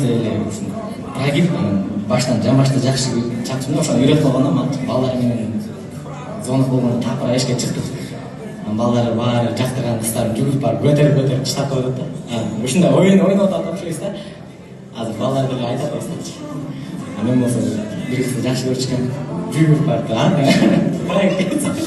эле прогиб баштан жан башта жакшы чапчым да ошону үйрөтүп койгондо балдар менен звонок болгондо тапыр эшикке чыктык. Балдар баары жактырган кыздар жүгүрүп барып көтөрүп таштап коет да. Ушундай ойноп атат окшойбуз да. Азыр балдар деле айтат эстечи. Мен болсо бир кызды жакшы көрүшкөм, жүгүрүп барып Tonight